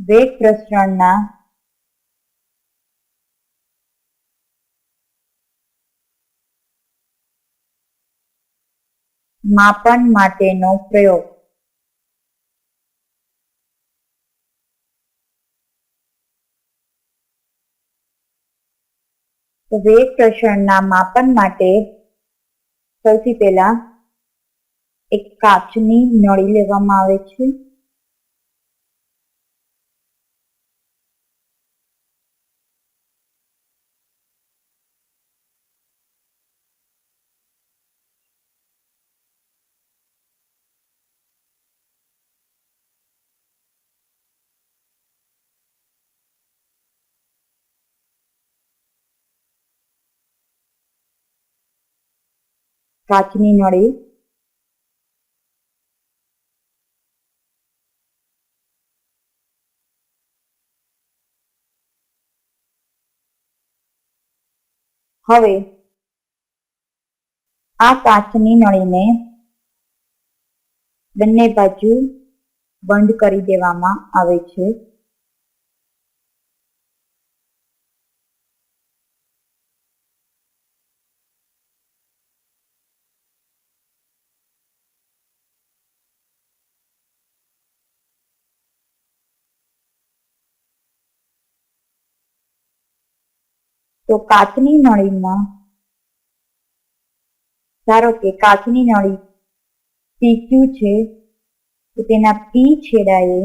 વેગ પ્રસરણના માપન માટેનો પ્રયોગ. તો વેગ પ્રસરણના માપન માટે સૌથી પહેલા એક કાચની નળી લેવામાં આવે છે. કાચની નળી હવે આ કાચની નળીને બંને બાજુ બંધ કરી દેવામાં આવે છે. તો કાચની નળીમાં ધારો કે કાચની નળી PQ છે, તો તેના P છેડાએ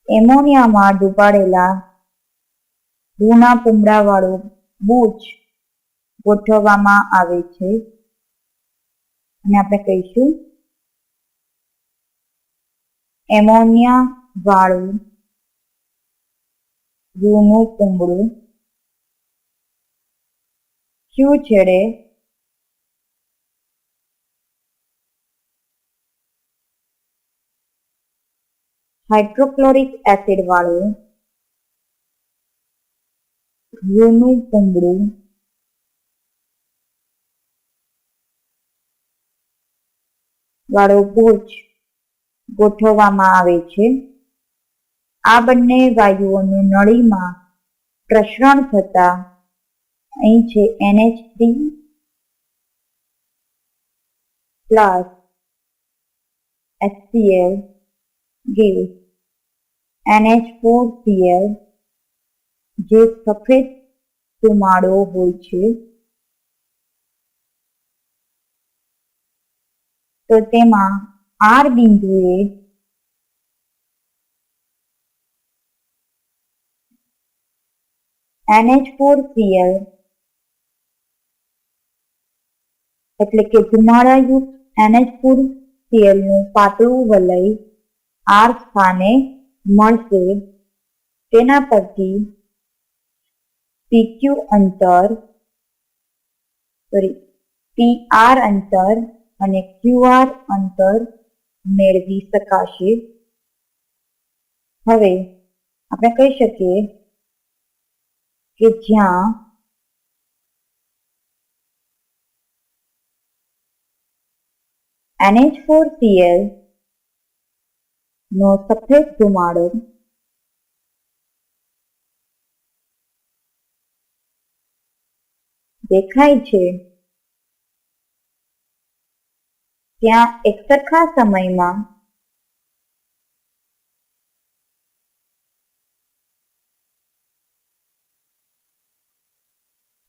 એમોનિયામાં ડૂબાડેલા રૂના પૂમડાવાળું બૂચ ગોઠવવામાં આવે છે અને આપણે કહીશું એમોનિયા વાળું રૂનું પૂમડું Q છેડે હાઇડ્રોક્લોરિક એસિડ વાળું રૂનું પૂમડું વાળો બૂચ ગોઠવવામાં આવે છે. આ બંને વાયુઓનું નળીમાં પ્રસરણ થતા અહીં છે NH3 plus HCl give NH4Cl જે સફેદ ધુમાડો હોય છે. તો તેમાં R બિંદુએ NH4Cl એટલે કે ધુમાડાયુક્ત NH4Cl નું પાતળું વલય R સ્થાને મળશે. તેના પરથી PR અંતર અને QR અંતર મેળવી શકાશે. હવે આપણે કહી શકીએ કે જ્યાં NH4Cl નો સફેદ ધુમાડો દેખાય છે, ત્યાં એકસરખા સમયમાં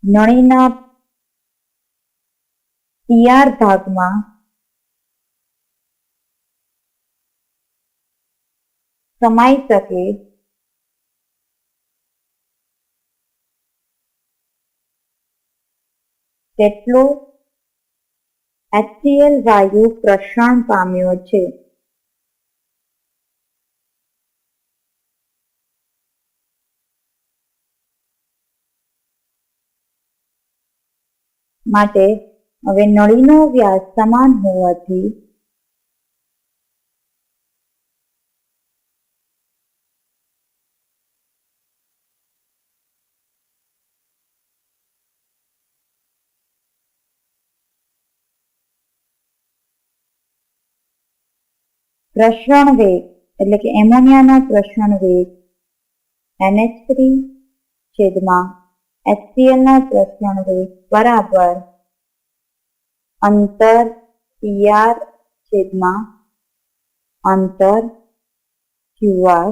નળીના PR ભાગમાં સમાઈ શકે તેટલો HCl વાયુ પ્રસરણ પામ્યો છે. માટે હવે નળીનો વ્યાસ સમાન હોવાથી પ્રસરણ વેગ એટલે કે એમોનિયાનો પ્રસરણ વેગ NH3 છેદમાં HCl નો પ્રસરણ વેગ બરાબર અંતર PR છેદમાં અંતર QR.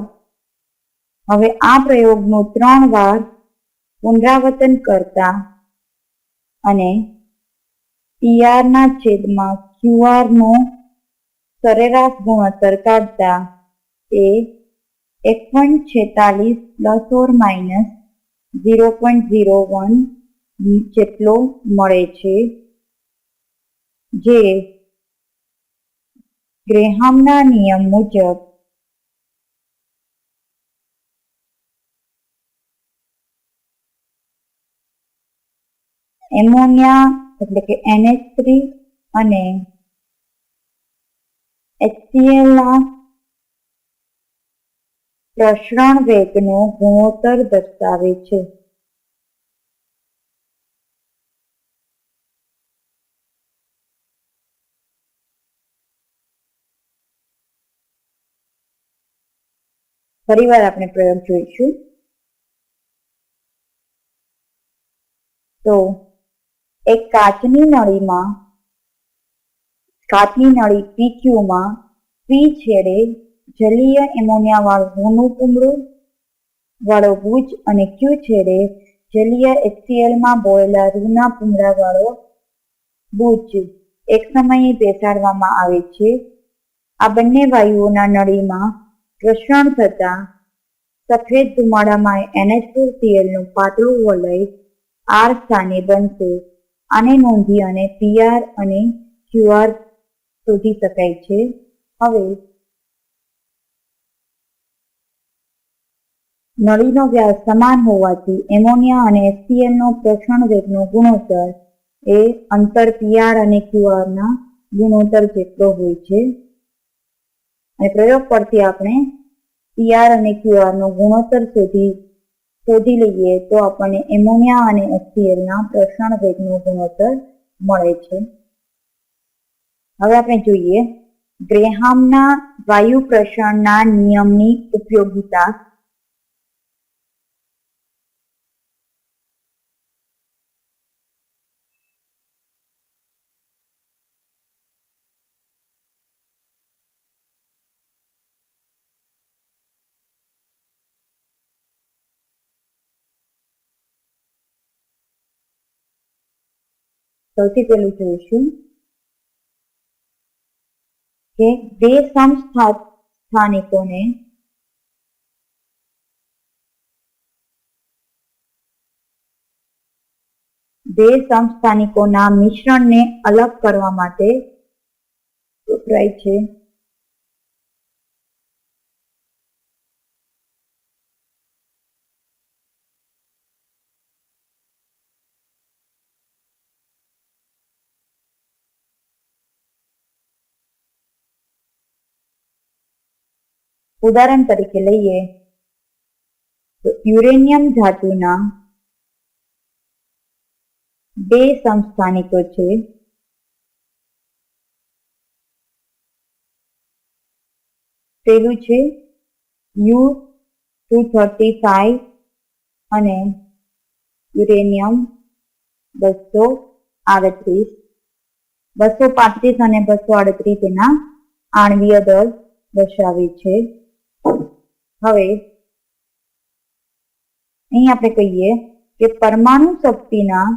હવે આ પ્રયોગનું 3 વાર પુનરાવર્તન કરતા અને PR ના છેદમાં QR નો સરેરાશ ગુણોત્તર કાઢતા એ 1.46 ± 0.01 જેટલો મળે છે, જે ગ્રેહામના નિયમ મુજબ એમોનિયા એટલે કે NH3 અને HCl ના પ્રસરણ વેગનો ગુણોત્તર દર્શાવે છે. ફરીવાર આપણે પ્રયોગ જોઈશું. તો એક કાચની નળી PQ માં P છેડે જલીય એમોનિયા વાળું ઘઉંનું પૂમડું વાળો બુચ અને Q છેડે જલીય HCl માં બોળેલા રૂના પૂમડા વાળો બુચ એક સમયે બેસાડવામાં આવે છે. આ બંને વાયુઓના નળીમાં પ્રસરણ થતા સફેદ ધુમાડામાં NH4Cl નું પાતળું વલય R સ્થાને બનશે. આને નોંધી અને PR અને QR શોધી શકાય છે. હવે નળીનો વ્યાસ સમાન હોવાથી એમોનિયા અને HCl નો પ્રસરણ વેગનો ગુણોત્તર એ અંતર PR અને QR ના ગુણોત્તર જેટલો હોય છે. અને પ્રયોગ પરથી આપણે PR અને QR નો ગુણોત્તર શોધી લઈએ તો આપણને એમોનિયા અને HCl ના પ્રસરણ વેગનો ગુણોત્તર મળે છે. હવે આપણે જોઈએ ગ્રેહામના વાયુ પ્રસરણના નિયમની ઉપયોગિતા. સૌથી પહેલું જોઈશું કે બે સમસ્થાનિકોને મિશ્રણને અલગ કરવા માટે વપરાય છે. ઉદાહરણ તરીકે લઈએ તો યુરેનિયમ ધાતુના બે સમસ્થાનિકો છે. પેલું છે U235 અને યુરેનિયમ 238. 235 અને 238 તેના આણ્વીય દળ દર્શાવે છે. હવે અહીં આપણે કહીએ કે પરમાણુ શક્તિના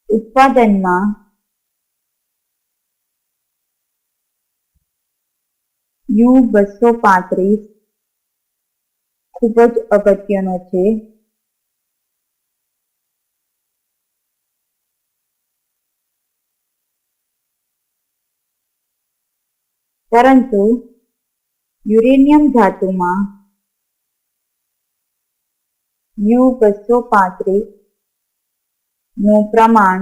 ઉત્પાદનમાં U235 ખૂબ જ અગત્યનો છે. પરંતુ યુરેનિયમ ધાતુમાં U235 નું પ્રમાણ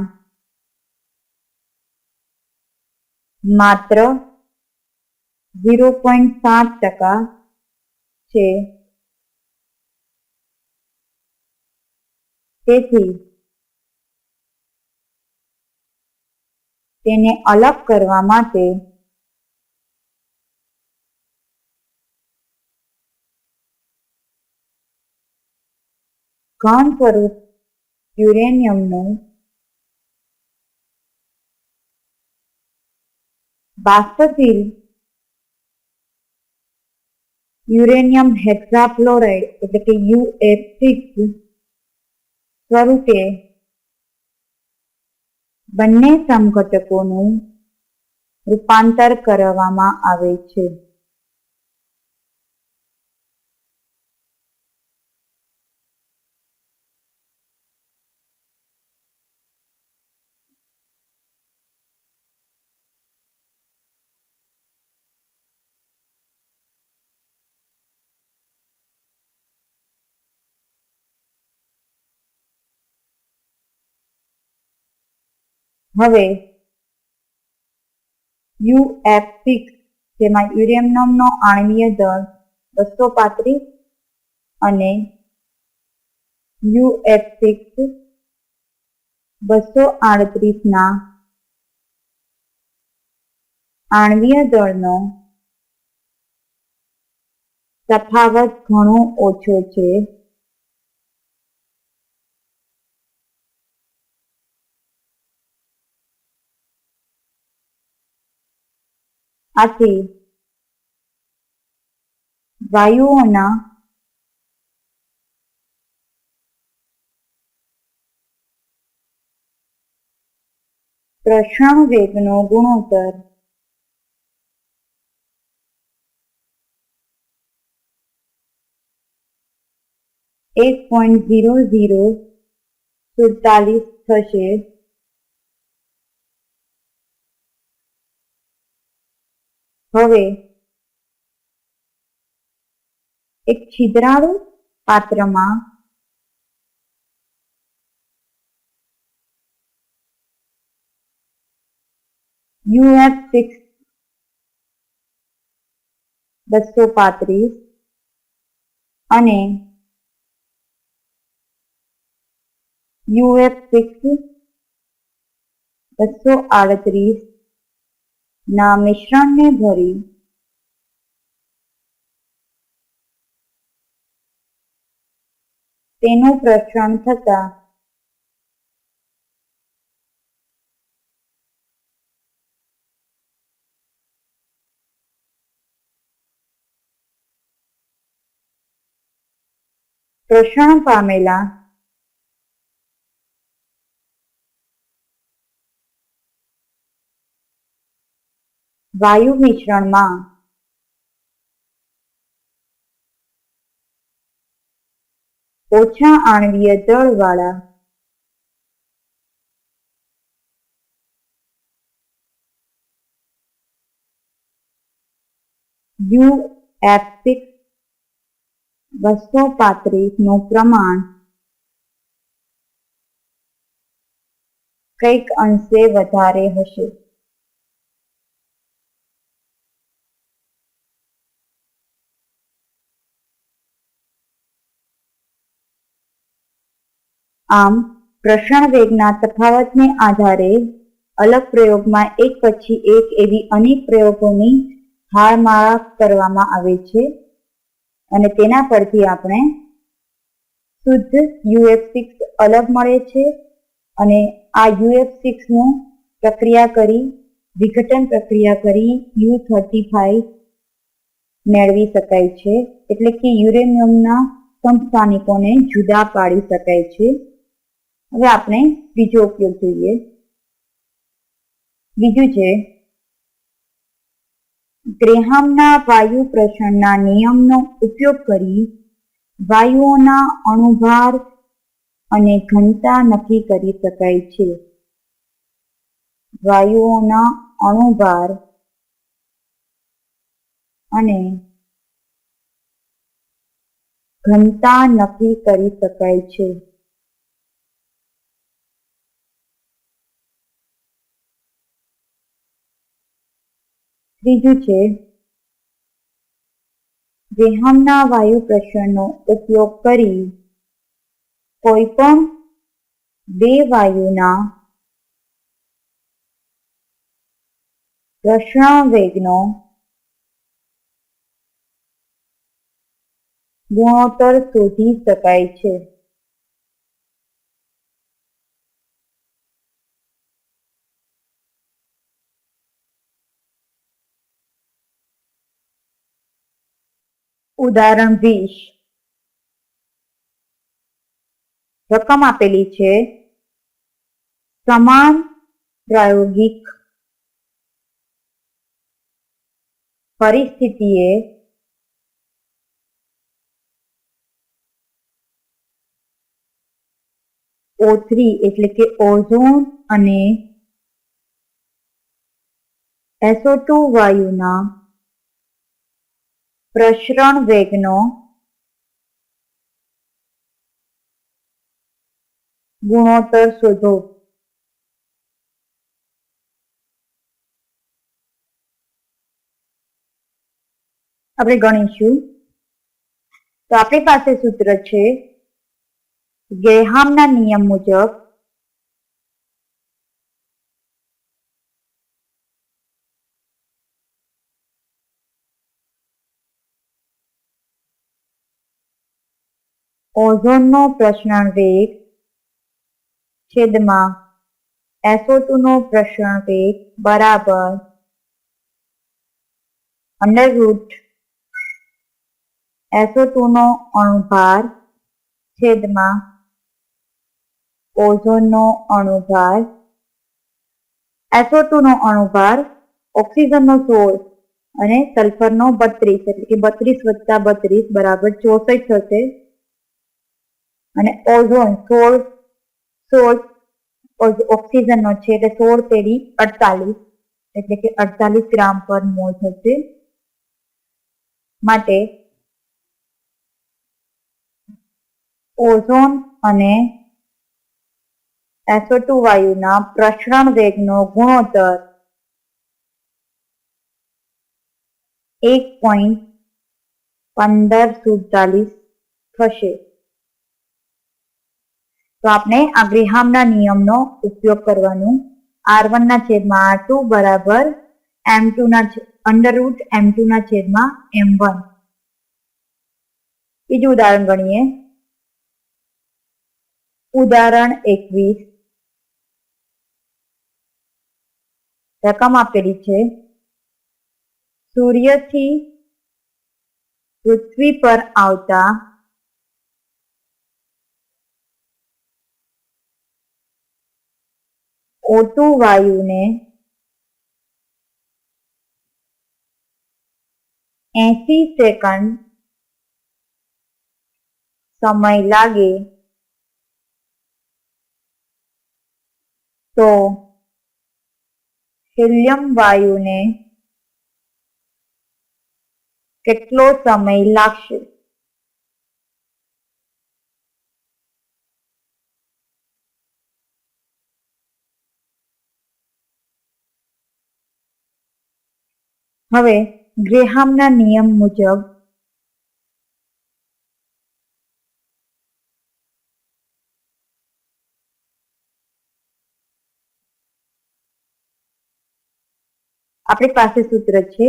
માત્ર 0.7% છે. તેથી તેને અલગ કરવા માટે ઘન સ્વરૂપ યુરેનિયમનું બાષ્પશીલ યુરેનિયમ હેક્સાફ્લોરાઇડ એટલે કે UF6 સ્વરૂપે બંને સમઘટકોનું રૂપાંતર કરવામાં આવે છે. હવે UF6 જેમાં યુરેનિયમનો આણ્વીય દળ 235 અને UF6 238 ના આણ્વીય દળનો તફાવત ઘણો ઓછો છે. આથી વાયુઓના પ્રસરણ વેગનો ગુણોત્તર 1.0047 થશે. હવે એક છિદ્રાળુ પાત્રમાં UF6 235 અને UF6 238 ના મિશ્રણને ભરી તેનું પ્રસરણ થતા પ્રસરણ પામેલા વાયુ મિશ્રણમાં ઓછા આણ્વીય દળવાળા UF6 235 નું પ્રમાણ કંઈક અંશે વધારે હશે. આમ પ્રસરણ વેગના તફાવતને આધારે અલગ પ્રયોગમાં એક પછી એક એવી અનેક પ્રયોગોની હારમાળા કરવામાં આવે છે અને તેના પરથી આપણે શુદ્ધ UF6 અલગ મળે છે અને આ UF6 નું પ્રક્રિયા કરી વિઘટન પ્રક્રિયા કરી U35 મેળવી શકાય છે. એટલે કે યુરેનિયમના સમસ્થાનિકોને જુદા પાડી શકાય છે. હવે આપણે બીજો ઉપયોગ જોઈએ. બીજું છે ગ્રેહામના વાયુ પ્રસરણના નિયમનો ઉપયોગ કરી વાયુઓના અણુભાર અને ઘનતા નક્કી કરી શકાય છે. વાયુઓના અણુભાર અને ઘનતા નક્કી કરી શકાય છે. ત્રીજું છે ગ્રેહામના વાયુ પ્રસરણનો ઉપયોગ કરી કોઈ પણ બે વાયુના પ્રસરણ વેગનો ગુણોત્તર શોધી શકાય છે. ઉદાહરણ 20. રકમ આપેલી છે. સમાન પ્રાયોગિક પરિસ્થિતિએ O3 એટલે કે ઓઝોન અને SO2 વાયુના પ્રસરણ વેગનો ગુણોત્તર શોધો. આપણે ગણીશું તો આપણી પાસે સૂત્ર છે ગ્રેહામના નિયમ મુજબ ઓઝોનનો પ્રસરણ વેગ છેદમાં SO2 નો પ્રસરણ વેગ બરાબર અંડરરૂટ SO2 નો અણુભાર છેદમાં ઓઝોનનો અણુભાર. SO2 નો અણુભાર ઓક્સિજનનો 16 અને સલ્ફરનો 32 એટલે કે 32 + 32 બરાબર 64 થશે. અને ઓઝોન 16 ઓક્સિજનનો છે એટલે 16 તેરી 48 એટલે કે 48 ગ્રામ પર મોલ થશે. માટે ઓઝોન અને SO2 વાયુના પ્રસરણ વેગનો ગુણોત્તર 1.1547 થશે. તો આપણે આ ગ્રેહામના નિયમનો ઉપયોગ કરવાનું. R1 ના છેદમાં R2 બરાબર M2 ના અંડરરૂટ M2 ના છેદમાં M1. બીજું ઉદાહરણ ગણીએ. ઉદાહરણ 21. રકમ આપેલી છે. સૂર્યથી પૃથ્વી પર આવતા O2 વાયુને 80 સેકન્ડ સમય લાગે તો હિલિયમ વાયુને કેટલો સમય લાગશે? હવે ગ્રેહામના નિયમ મુજબ આપણી પાસે સૂત્ર છે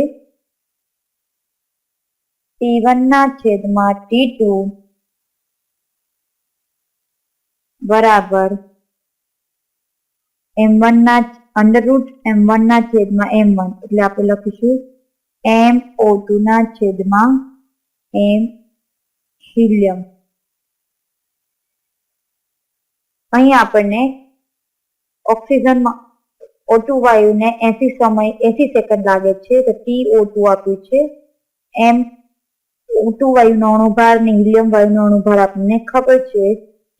T1 ના છેદમાં T2 બરાબર M1 ના અંડરરૂટ M1 ના છેદમાં M1 એટલે આપણે લખીશું MO2 ના છેદમાં M હિલિયમ. અહીં આપણને ઓક્સિજનમાં O2 વાયુને 80 સેકન્ડ લાગે છે તો TO2 આપ્યું છે. O2 વાયુનો અણુભાર ને હિલિયમ વાયુનો અણુભાર આપણને ખબર છે.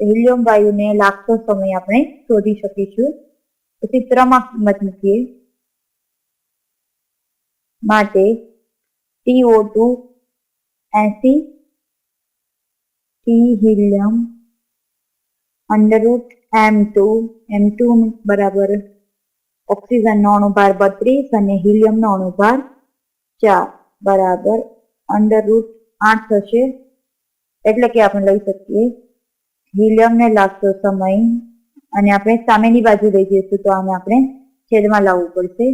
હિલિયમ વાયુને લાગતો સમય આપણે શોધી શકીશું. સૂત્રમાં કિંમત મૂકીએ. માટે TO2 80 T helium under root M2 બરાબર ઓક્સિજનનો અણુભાર 32 અને હિલિયમનો અણુભાર 4 બરાબર અંડરરૂટ 8 થશે. એટલે કે આપણે લઈ શકીએ હિલિયમને લાગતો સમય અને આપણે સામેની બાજુ લઈ જઈશું તો આને આપણે છેદમાં લાવવું પડશે.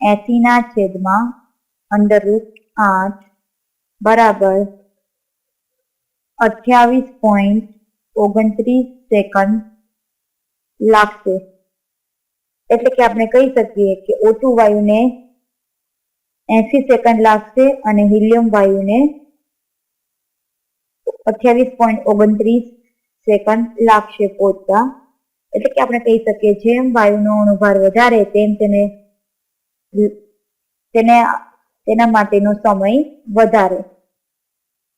80/8 બરાબર 28.29 સેકન્ડ લાગશે. એટલે કે આપણે કહી શકીએ કે O2 વાયુને 80 સેકન્ડ લાગશે અને હિલિયમ વાયુને 28.29 સેકન્ડ લાગશે પહોંચતા. એટલે કે આપણે કહી શકીએ જેમ વાયુનો અણુભાર વધારે તેમ તેના માટેનો સમય વધારે.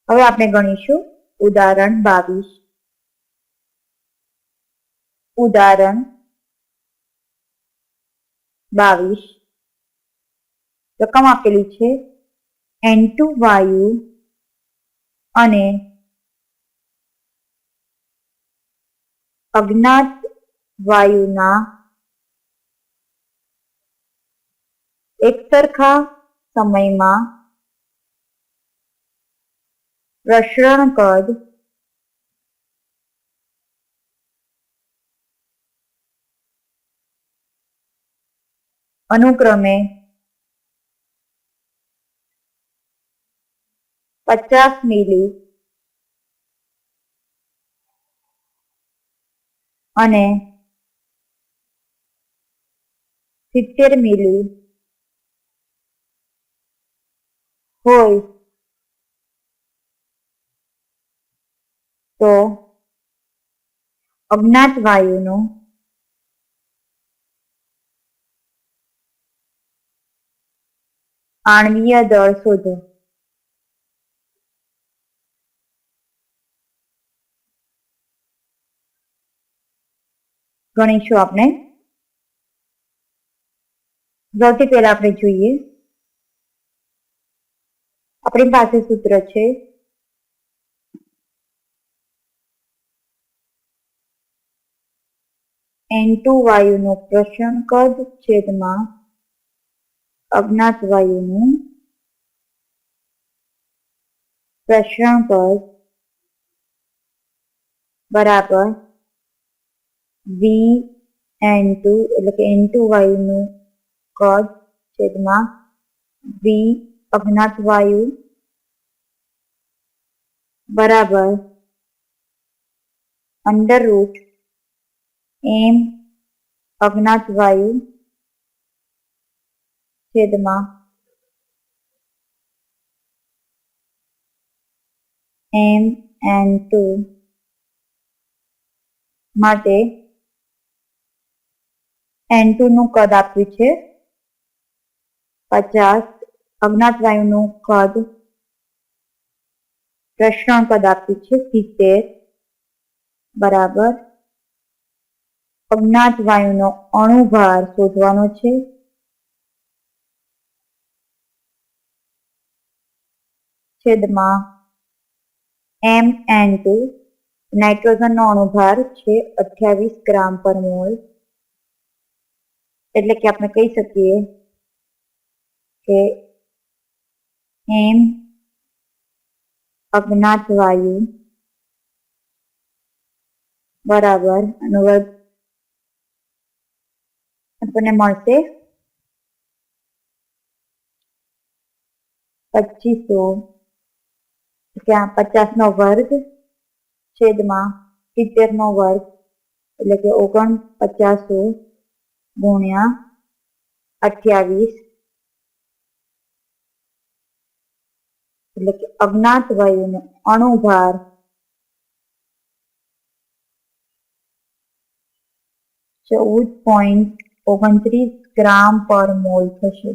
હવે આપણે ગણીશું ઉદાહરણ 22. ઉદાહરણ 22 રકમ આપેલી છે N2 વાયુ અને અજ્ઞાત વાયુના એકસરખા સમયમાં પ્રસરણ કદ અનુક્રમે 50 મિલી અને 70 મિલી હોય તો અજ્ઞાત વાયુનો આણ્વીય દળ શોધો. ગણીશું આપણે. સૌથી પહેલા આપણે જોઈએ આપણી પાસે સૂત્ર છે N2 વાયુનું પ્રસરણ કદ છેદમાં અજ્ઞાત વાયુનું પ્રસરણ કદ બરાબર VN2 એટલે કે N2 વાયુનું કદ છેદમાં V અજ્ઞાત વાયુ બરાબર √ M અજ્ઞાત વાયુ છેદમાં MN2 માટે N2 નું કદ આપ્યું છે 50, અજ્ઞાત વાયુનું કદ પ્રસરણ કદ આપ્યું છે 70 બરાબર અજ્ઞાત વાયુનો અણુભાર શોધવાનો છે છેદમાં MN2 નાઇટ્રોજનનો અણુભાર છે 28 ગ્રામ પર મોલ. એટલે કે આપણે કહી શકીએ કે M અજ્ઞાત વાયુ બરાબર અનુવર્ગ આપણને મળશે 2500 ત્યાં 50 નો વર્ગ છેદમાં 70 નો વર્ગ એટલે કે 4900 ગુણ્યા 28 એટલે કે અજ્ઞાત વાયુનો અણુભાર 14.29 ગ્રામ પર મોલ થશે.